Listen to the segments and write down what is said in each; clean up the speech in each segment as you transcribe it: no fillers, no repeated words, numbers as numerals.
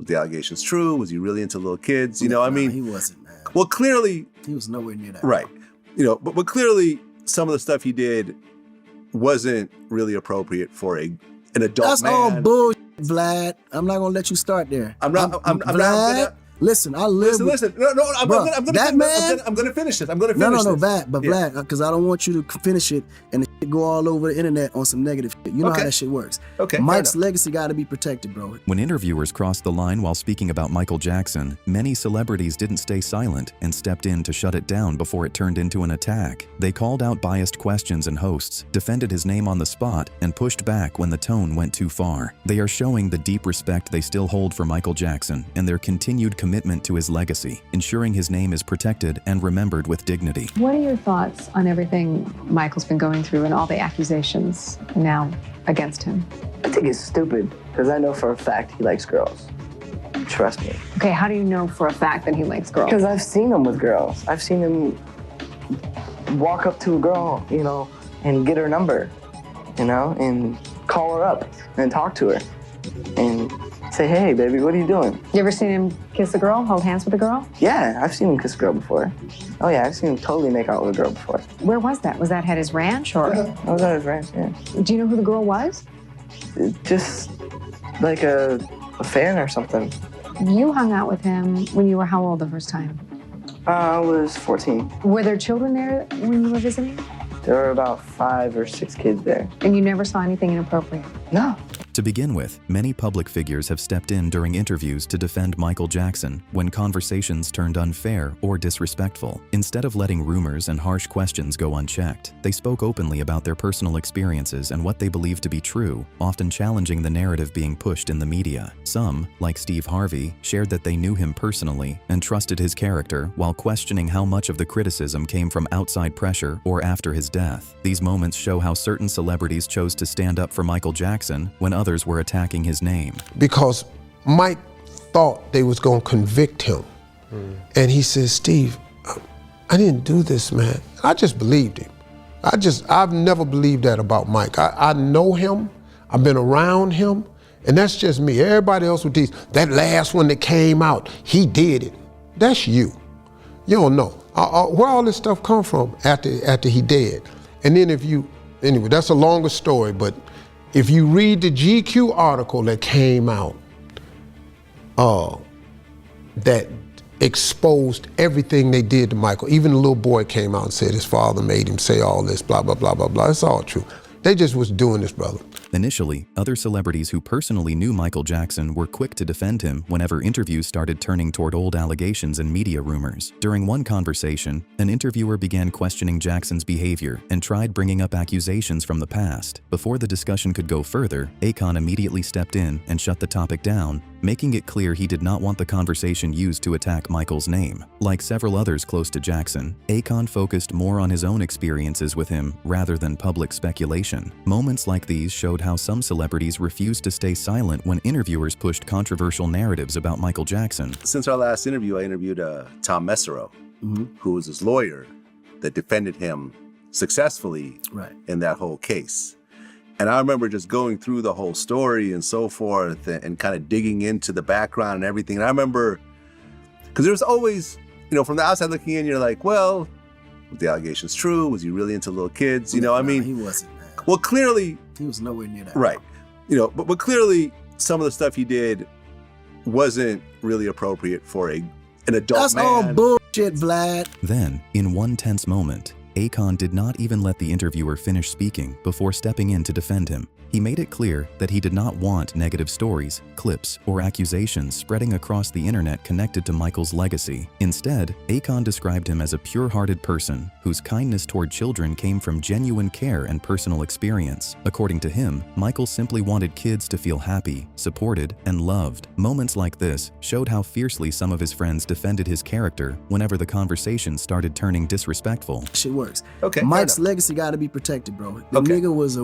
the allegations true? Was he really into little kids? You know, I mean, he wasn't, man. Well, clearly, he was nowhere near that. Right. You know, but clearly, some of the stuff he did wasn't really appropriate for an adult That's man. all bullshit, Vlad. I'm not gonna let you start there. I'm not gonna. Listen, I live. Listen. No, I'm gonna finish it. I'm gonna finish No, this. Vlad, because I don't want you to finish it and the shit go all over the internet on some negative shit. You know how that shit works. Okay. Mike's legacy got to be protected, bro. When interviewers crossed the line while speaking about Michael Jackson, many celebrities didn't stay silent and stepped in to shut it down before it turned into an attack. They called out biased questions and hosts, defended his name on the spot, and pushed back when the tone went too far. They are showing the deep respect they still hold for Michael Jackson and their continued commitment to his legacy, ensuring his name is protected and remembered with dignity. What are your thoughts on everything Michael's been going through and all the accusations now against him? I think it's stupid because I know for a fact he likes girls. Trust me. Okay, how do you know for a fact that he likes girls? Because I've seen him with girls. I've seen him walk up to a girl, you know, and get her number, you know, and call her up and talk to her and say, hey, baby, what are you doing? You ever seen him kiss a girl, hold hands with a girl? Yeah, I've seen him kiss a girl before. Oh, yeah, I've seen him totally make out with a girl before. Where was that? Was that at his ranch or? I was at his ranch, yeah. Do you know who the girl was? Just like a fan or something. You hung out with him when you were how old the first time? I was 14. Were there children there when you were visiting? There were about 5 or 6 kids there. And you never saw anything inappropriate? No. To begin with, many public figures have stepped in during interviews to defend Michael Jackson when conversations turned unfair or disrespectful. Instead of letting rumors and harsh questions go unchecked, they spoke openly about their personal experiences and what they believed to be true, often challenging the narrative being pushed in the media. Some, like Steve Harvey, shared that they knew him personally and trusted his character while questioning how much of the criticism came from outside pressure or after his death. These moments show how certain celebrities chose to stand up for Michael Jackson when others were attacking his name. Because Mike thought they was gonna convict him. And he says, Steve, I didn't do this, man. I just believed him. I've never believed that about Mike. I know him, I've been around him, and that's just me. Everybody else with these, that last one that came out, he did it. That's you. You don't know. Where all this stuff come from after he dead. And then anyway, that's a longer story, but if you read the GQ article that came out, that exposed everything they did to Michael. Even the little boy came out and said his father made him say all this, blah, blah, blah, blah, blah. It's all true. They just was doing this, brother. Initially, other celebrities who personally knew Michael Jackson were quick to defend him whenever interviews started turning toward old allegations and media rumors. During one conversation, an interviewer began questioning Jackson's behavior and tried bringing up accusations from the past. Before the discussion could go further, Akon immediately stepped in and shut the topic down, making it clear he did not want the conversation used to attack Michael's name. Like several others close to Jackson, Akon focused more on his own experiences with him rather than public speculation. Moments like these showed how some celebrities refused to stay silent when interviewers pushed controversial narratives about Michael Jackson. Since our last interview, I interviewed Tom Mesereau, who was his lawyer that defended him successfully in that whole case. And I remember just going through the whole story and so forth and kind of digging into the background and everything. And I remember, because there's always, you know, from the outside looking in, you're like, well, was the allegations true? Was he really into little kids? You know, I mean, he wasn't, man. Well, clearly, he was nowhere near that. Right. You know, but clearly some of the stuff he did wasn't really appropriate for an adult man. That's all bullshit, Vlad. Then, in one tense moment, Akon did not even let the interviewer finish speaking before stepping in to defend him. He made it clear that he did not want negative stories, clips, or accusations spreading across the internet connected to Michael's legacy. Instead, Akon described him as a pure-hearted person whose kindness toward children came from genuine care and personal experience. According to him, Michael simply wanted kids to feel happy, supported, and loved. Moments like this showed how fiercely some of his friends defended his character whenever the conversation started turning disrespectful. Shit works. Okay. Mike's legacy got to be protected, bro. The nigga was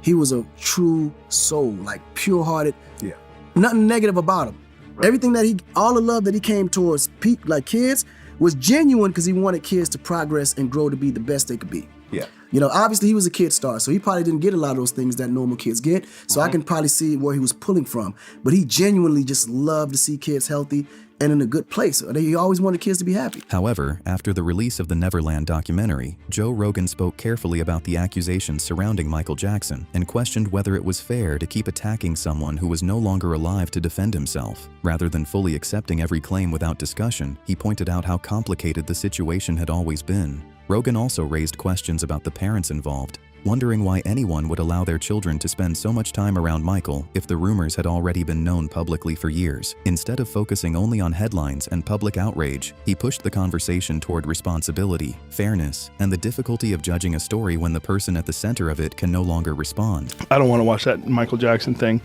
he was a true soul, like pure-hearted. Yeah. Nothing negative about him. Right. Everything that all the love that he came towards like kids was genuine because he wanted kids to progress and grow to be the best they could be. Yeah. You know, obviously he was a kid star, so he probably didn't get a lot of those things that normal kids get. So I can probably see where he was pulling from. But he genuinely just loved to see kids healthy and in a good place. He always wanted kids to be happy. However, after the release of the Neverland documentary, Joe Rogan spoke carefully about the accusations surrounding Michael Jackson and questioned whether it was fair to keep attacking someone who was no longer alive to defend himself. Rather than fully accepting every claim without discussion, he pointed out how complicated the situation had always been. Rogan also raised questions about the parents involved, wondering why anyone would allow their children to spend so much time around Michael if the rumors had already been known publicly for years. Instead of focusing only on headlines and public outrage, he pushed the conversation toward responsibility, fairness, and the difficulty of judging a story when the person at the center of it can no longer respond. I don't want to watch that Michael Jackson thing.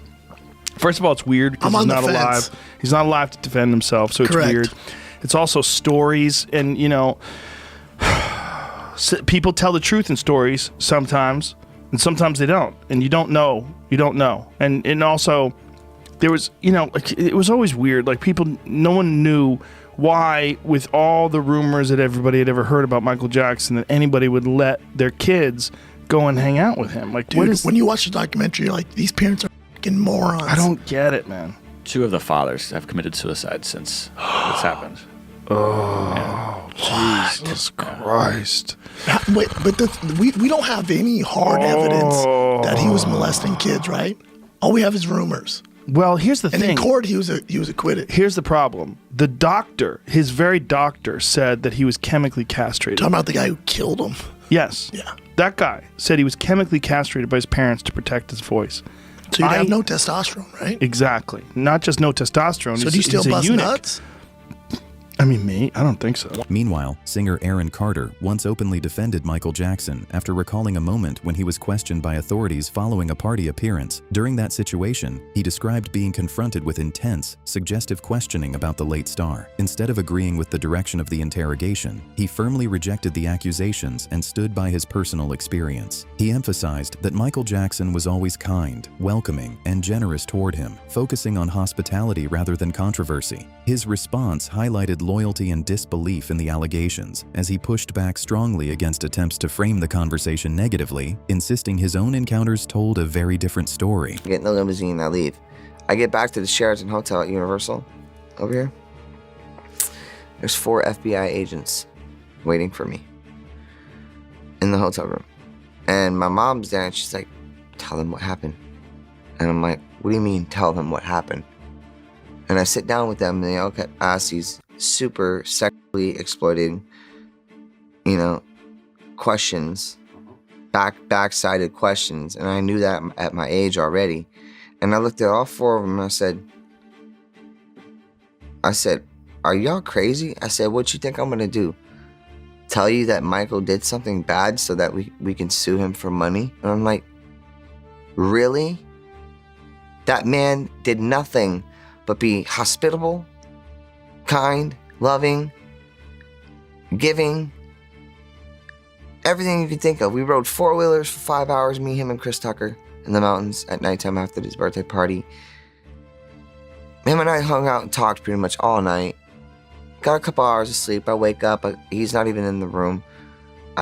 First of all, it's weird because he's not alive. He's not alive to defend himself, so it's weird. It's also stories, and you know, people tell the truth in stories sometimes, and sometimes they don't, and you don't know. And also, there was, you know, like, it was always weird. Like, no one knew why, with all the rumors that everybody had ever heard about Michael Jackson, that anybody would let their kids go and hang out with him. Like, dude, when you watch the documentary, you're like, these parents are fucking morons. I don't get it, man. 2 of the fathers have committed suicide since this happened. Oh, Jesus Christ. Wait, but we don't have any hard evidence that he was molesting kids, right? All we have is rumors. Well, here's the thing. And in court, he was acquitted. Here's the problem. The doctor, his very doctor, said that he was chemically castrated. Talking about the guy who killed him. Yes. Yeah. That guy said he was chemically castrated by his parents to protect his voice. So you'd have no testosterone, right? Exactly. Not just no testosterone. So do you still bust nuts? I mean, me? I don't think so. Meanwhile, singer Aaron Carter once openly defended Michael Jackson after recalling a moment when he was questioned by authorities following a party appearance. During that situation, he described being confronted with intense, suggestive questioning about the late star. Instead of agreeing with the direction of the interrogation, he firmly rejected the accusations and stood by his personal experience. He emphasized that Michael Jackson was always kind, welcoming, and generous toward him, focusing on hospitality rather than controversy. His response highlighted loyalty and disbelief in the allegations as he pushed back strongly against attempts to frame the conversation negatively, insisting his own encounters told a very different story. I get in the limousine, I leave. I get back to the Sheraton Hotel at Universal over here. There's 4 FBI agents waiting for me in the hotel room. And my mom's there and she's like, tell them what happened. And I'm like, what do you mean tell them what happened? And I sit down with them and they all ask these super sexually exploiting, you know, questions, back-sided questions. And I knew that at my age already. And I looked at all 4 of them and I said, are y'all crazy? I said, what you think I'm gonna do? Tell you that Michael did something bad so that we can sue him for money? And I'm like, really? That man did nothing but be hospitable, kind, loving, giving, everything you could think of. We rode 4-wheelers for 5 hours, me, him, and Chris Tucker in the mountains at nighttime after his birthday party. Him and I hung out and talked pretty much all night. Got a couple hours of sleep. I wake up, he's not even in the room.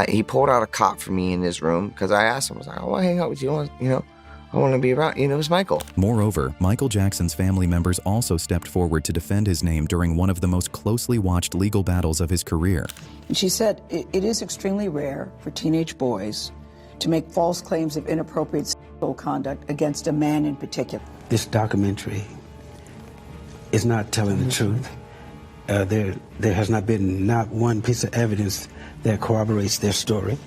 He pulled out a cot for me in his room because I asked him, I was like, I want to hang out with you, you know? I want to be around, you know, it was Michael. Moreover, Michael Jackson's family members also stepped forward to defend his name during one of the most closely watched legal battles of his career. She said, it is extremely rare for teenage boys to make false claims of inappropriate sexual conduct against a man in particular. This documentary is not telling the truth. There has not been not one piece of evidence that corroborates their story.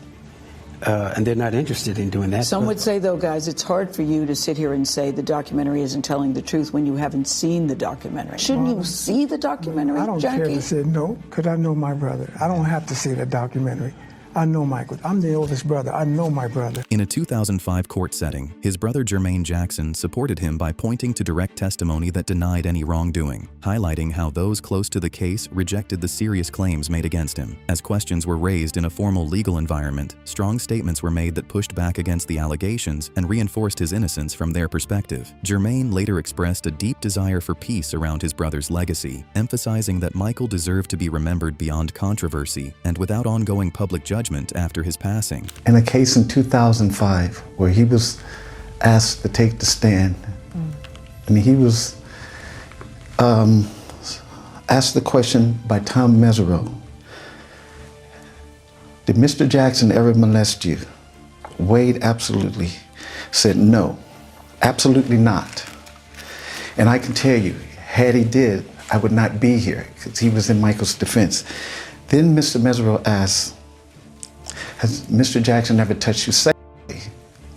And they're not interested in doing that. Some would say, though, guys, it's hard for you to sit here and say the documentary isn't telling the truth when you haven't seen the documentary. Shouldn't you see the documentary, I don't care to say no, because I know my brother. I don't have to see the documentary. I know Michael. I'm the oldest brother. I know my brother. In a 2005 court setting, his brother Jermaine Jackson supported him by pointing to direct testimony that denied any wrongdoing, highlighting how those close to the case rejected the serious claims made against him. As questions were raised in a formal legal environment, strong statements were made that pushed back against the allegations and reinforced his innocence from their perspective. Jermaine later expressed a deep desire for peace around his brother's legacy, emphasizing that Michael deserved to be remembered beyond controversy and without ongoing public judgment judgment after his passing. In a case in 2005 where he was asked to take the stand, and he was asked the question by Tom Mesereau, did Mr. Jackson ever molest you? Wade absolutely said no, absolutely not. And I can tell you, had he did, I would not be here because he was in Michael's defense. Then Mr. Mesereau asked, has Mr. Jackson ever touched you sexually?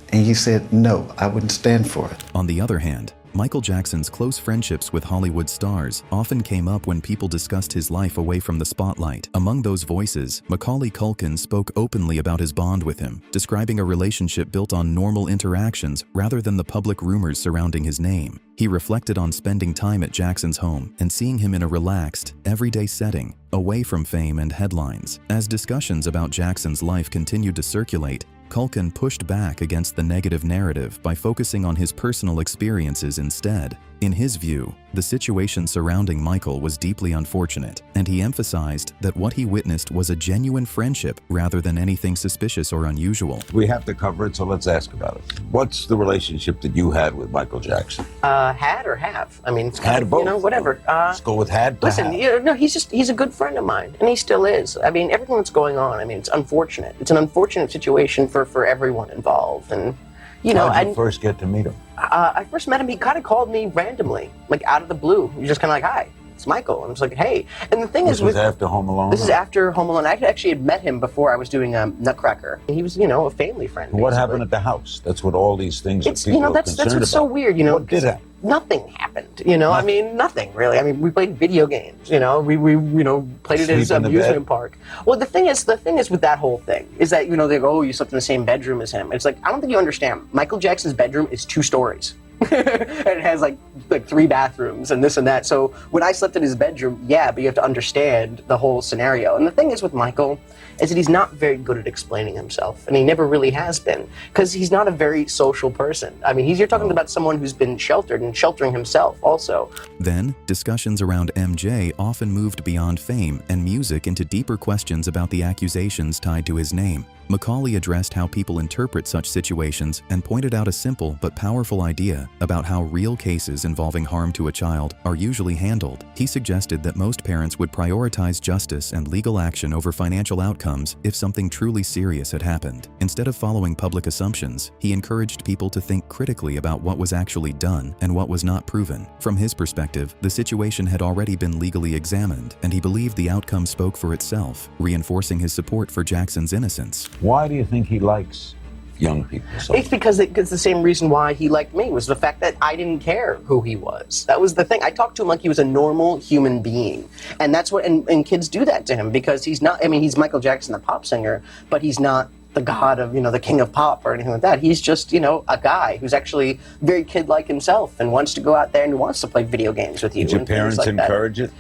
And he said, no, I wouldn't stand for it. On the other hand, Michael Jackson's close friendships with Hollywood stars often came up when people discussed his life away from the spotlight. Among those voices, Macaulay Culkin spoke openly about his bond with him, describing a relationship built on normal interactions rather than the public rumors surrounding his name. He reflected on spending time at Jackson's home and seeing him in a relaxed, everyday setting, away from fame and headlines. As discussions about Jackson's life continued to circulate, Culkin pushed back against the negative narrative by focusing on his personal experiences instead. In his view, the situation surrounding Michael was deeply unfortunate, and he emphasized that what he witnessed was a genuine friendship rather than anything suspicious or unusual. We have to cover it, so let's ask about it. What's the relationship that you had with Michael Jackson? Had or have? I mean, it's kind of, both. you know, whatever. Let's go with had to Listen, have. you know, he's a good friend of mine, and he still is. I mean, everything that's going on, I mean, it's unfortunate. It's an unfortunate situation for everyone involved, and you know. How did you first get to meet him? I first met him. He kind of called me randomly, like out of the blue. He was just kind of like, "Hi, it's Michael." And I was like, "Hey." And the thing This is, was after Home Alone? This is after Home Alone. I actually had met him before I was doing Nutcracker. He was, you know, a family friend. What basically. happened at the house? That's what all these things It's, that people you know, are that's concerned what's about. so weird, you know. What did happen? Nothing happened, you know. I mean, nothing really. I mean, we played video games, you know. We you know, played it at his Sleep in the amusement bed? park. Well, the thing is with that whole thing is that, you know, they go, "Oh, you slept in the same bedroom as him." It's like, I don't think you understand. Michael Jackson's bedroom is 2 stories. And it has like 3 bathrooms and this and that. So when I slept in his bedroom, yeah, but you have to understand the whole scenario. And the thing is with Michael is that he's not very good at explaining himself, and he never really has been, because he's not a very social person. I mean, you're talking about someone who's been sheltered and sheltering himself also. Then, discussions around MJ often moved beyond fame and music into deeper questions about the accusations tied to his name. Macaulay addressed how people interpret such situations and pointed out a simple but powerful idea about how real cases involving harm to a child are usually handled. He suggested that most parents would prioritize justice and legal action over financial outcomes if something truly serious had happened. Instead of following public assumptions, he encouraged people to think critically about what was actually done and what was not proven. From his perspective, the situation had already been legally examined, and he believed the outcome spoke for itself, reinforcing his support for Jackson's innocence. Why do you think he likes young people so much? It's because it's the same reason why he liked me, was the fact that I didn't care who he was. That was the thing. I talked to him like he was a normal human being. And that's what, and kids do that to him, because he's not, I mean, he's Michael Jackson, the pop singer, but he's not the god of, you know, the king of pop or anything like that. He's just, you know, a guy who's actually very kid-like himself and wants to go out there and wants to play video games with you. Did your and things parents like that. encourage it?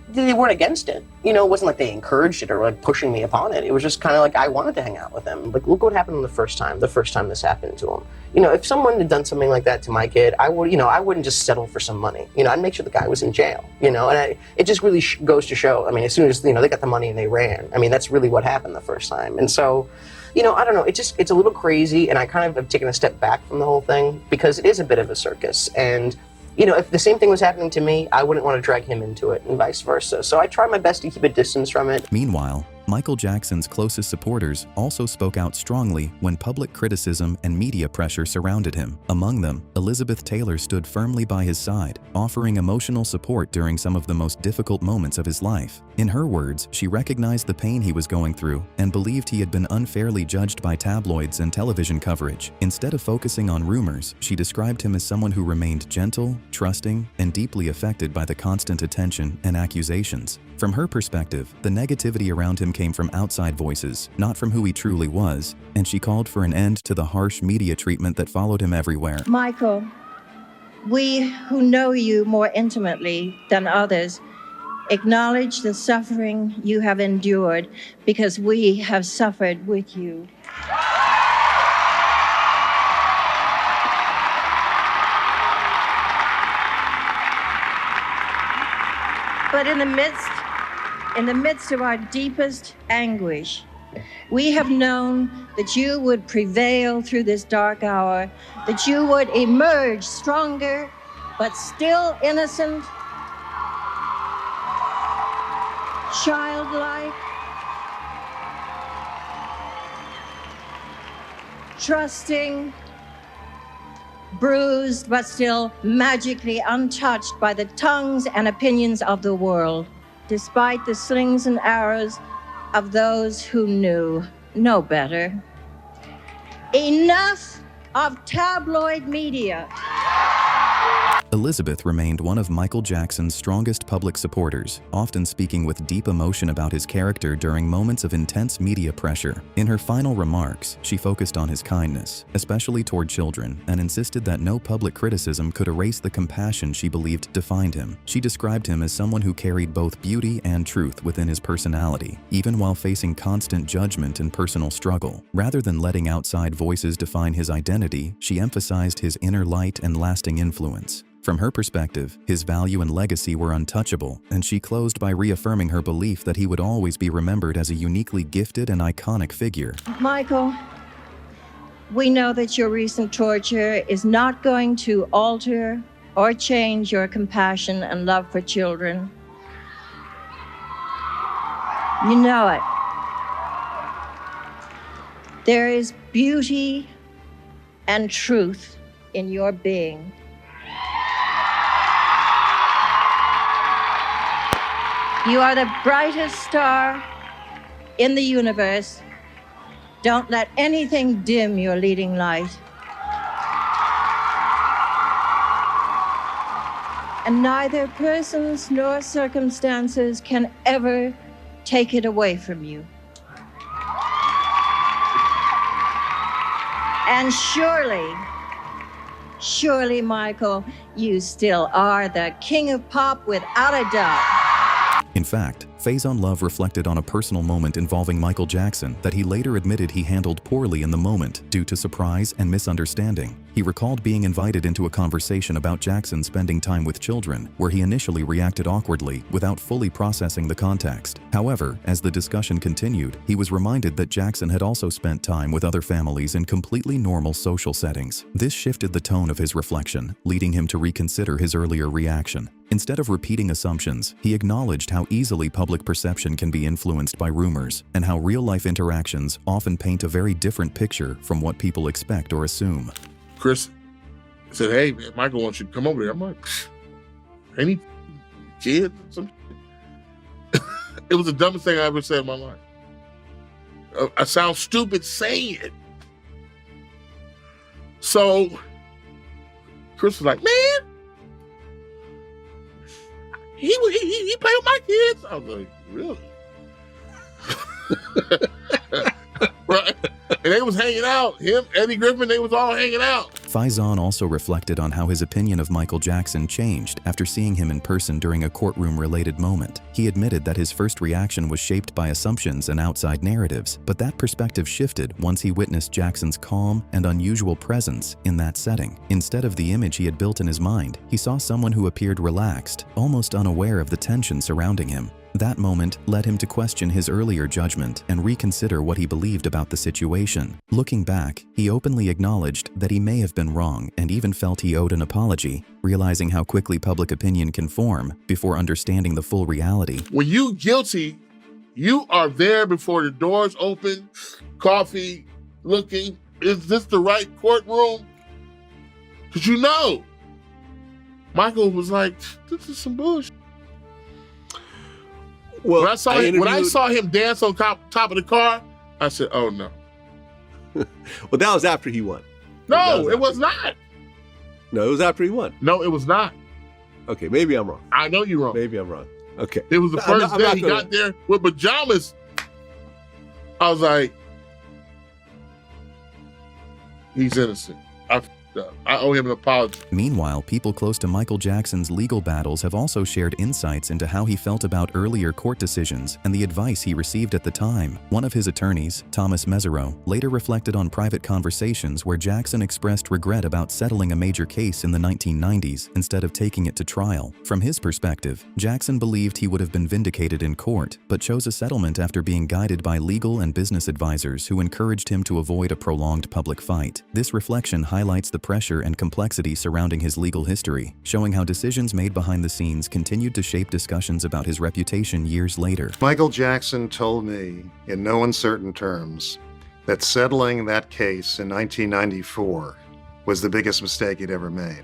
They weren't against it. You know, it wasn't like they encouraged it or like pushing me upon it. It was just kind of like I wanted to hang out with him. Like, look what happened the first time this happened to him. You know, if someone had done something like that to my kid, I wouldn't just settle for some money. You know, I'd make sure the guy was in jail, you know, and it just really goes to show. I mean, as soon as, you know, they got the money and they ran, I mean, that's really what happened the first time. And so, you know, I don't know, it's a little crazy, and I kind of have taken a step back from the whole thing because it is a bit of a circus. And, you know, if the same thing was happening to me, I wouldn't want to drag him into it and vice versa. So I try my best to keep a distance from it. Meanwhile, Michael Jackson's closest supporters also spoke out strongly when public criticism and media pressure surrounded him. Among them, Elizabeth Taylor stood firmly by his side, offering emotional support during some of the most difficult moments of his life. In her words, she recognized the pain he was going through and believed he had been unfairly judged by tabloids and television coverage. Instead of focusing on rumors, she described him as someone who remained gentle, trusting, and deeply affected by the constant attention and accusations. From her perspective, the negativity around him came from outside voices, not from who he truly was, and she called for an end to the harsh media treatment that followed him everywhere. Michael, we who know you more intimately than others acknowledge the suffering you have endured because we have suffered with you. But in the midst of our deepest anguish, We have known that you would prevail through this dark hour, that you would emerge stronger, but still innocent, childlike, trusting, bruised, but still magically untouched by the tongues and opinions of the world, despite the slings and arrows of those who knew no better. Enough of tabloid media. Elizabeth remained one of Michael Jackson's strongest public supporters, often speaking with deep emotion about his character during moments of intense media pressure. In her final remarks, she focused on his kindness, especially toward children, and insisted that no public criticism could erase the compassion she believed defined him. She described him as someone who carried both beauty and truth within his personality, even while facing constant judgment and personal struggle. Rather than letting outside voices define his identity, she emphasized his inner light and lasting influence. From her perspective, his value and legacy were untouchable, and she closed by reaffirming her belief that he would always be remembered as a uniquely gifted and iconic figure. Michael, we know that your recent torture is not going to alter or change your compassion and love for children. You know it. There is beauty and truth in your being. You are the brightest star in the universe. Don't let anything dim your leading light. And neither persons nor circumstances can ever take it away from you. And surely, Michael, you still are the king of pop without a doubt. In fact, Faison Love reflected on a personal moment involving Michael Jackson that he later admitted he handled poorly in the moment due to surprise and misunderstanding. He recalled being invited into a conversation about Jackson spending time with children, where he initially reacted awkwardly without fully processing the context. However, as the discussion continued, he was reminded that Jackson had also spent time with other families in completely normal social settings. This shifted the tone of his reflection, leading him to reconsider his earlier reaction. Instead of repeating assumptions, he acknowledged how easily public perception can be influenced by rumors, and how real-life interactions often paint a very different picture from what people expect or assume. Chris said, "Hey, man, Michael wants you to come over there." I'm like, "Any kid?" It was the dumbest thing I ever said in my life. I sound stupid saying it. So Chris was like, "Man, he played with my kids." I was like, "Really?" Right? And they was hanging out. Him, Eddie Griffin, they was all hanging out. Faison also reflected on how his opinion of Michael Jackson changed after seeing him in person during a courtroom-related moment. He admitted that his first reaction was shaped by assumptions and outside narratives, but that perspective shifted once he witnessed Jackson's calm and unusual presence in that setting. Instead of the image he had built in his mind, he saw someone who appeared relaxed, almost unaware of the tension surrounding him. That moment led him to question his earlier judgment and reconsider what he believed about the situation. Looking back, he openly acknowledged that he may have been wrong and even felt he owed an apology, realizing how quickly public opinion can form before understanding the full reality. When you guilty, you are there before the doors open, coffee, looking, is this the right courtroom? Because you know, Michael was like, "This is some bullshit." Well, when I saw him dance on top of the car, I said, "Oh no." Well, that was after he won. No, it was not. No, it was after he won. No, it was not. Okay, maybe I'm wrong. I know you're wrong. Maybe I'm wrong. Okay. It was the first day he got there with pajamas. I was like, he's innocent. up. I owe him an apology. Meanwhile, people close to Michael Jackson's legal battles have also shared insights into how he felt about earlier court decisions and the advice he received at the time. One of his attorneys, Thomas Mesereau, later reflected on private conversations where Jackson expressed regret about settling a major case in the 1990s instead of taking it to trial. From his perspective, Jackson believed he would have been vindicated in court, but chose a settlement after being guided by legal and business advisors who encouraged him to avoid a prolonged public fight. This reflection highlights the pressure and complexity surrounding his legal history, showing how decisions made behind the scenes continued to shape discussions about his reputation years later. Michael Jackson told me, in no uncertain terms, that settling that case in 1994 was the biggest mistake he'd ever made.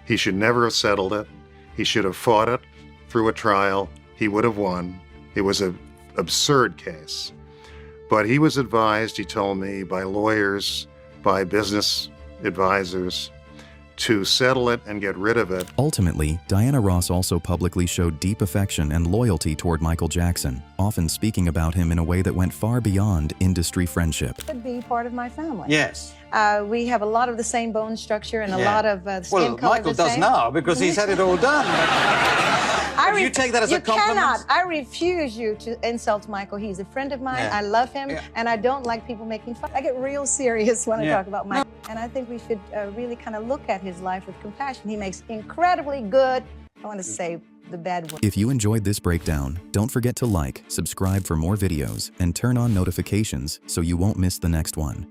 He should never have settled it. He should have fought it through a trial. He would have won. It was an absurd case. But he was advised, he told me, by lawyers, by business advisors, to settle it and get rid of it. Ultimately, Diana Ross also publicly showed deep affection and loyalty toward Michael Jackson, often speaking about him in a way that went far beyond industry friendship. Could be part of my family. Yes. We have a lot of the same bone structure and a lot of skin color. Well, Michael does now because he's had it all done. You take that as a compliment? You cannot. I refuse you to insult Michael. He's a friend of mine. Yeah. I love him, and I don't like people making fun. I get real serious when I Yeah. talk about Michael, and I think we should really kind of look at his life with compassion. He makes incredibly good, I want to say the bad word. If you enjoyed this breakdown, don't forget to like, subscribe for more videos, and turn on notifications so you won't miss the next one.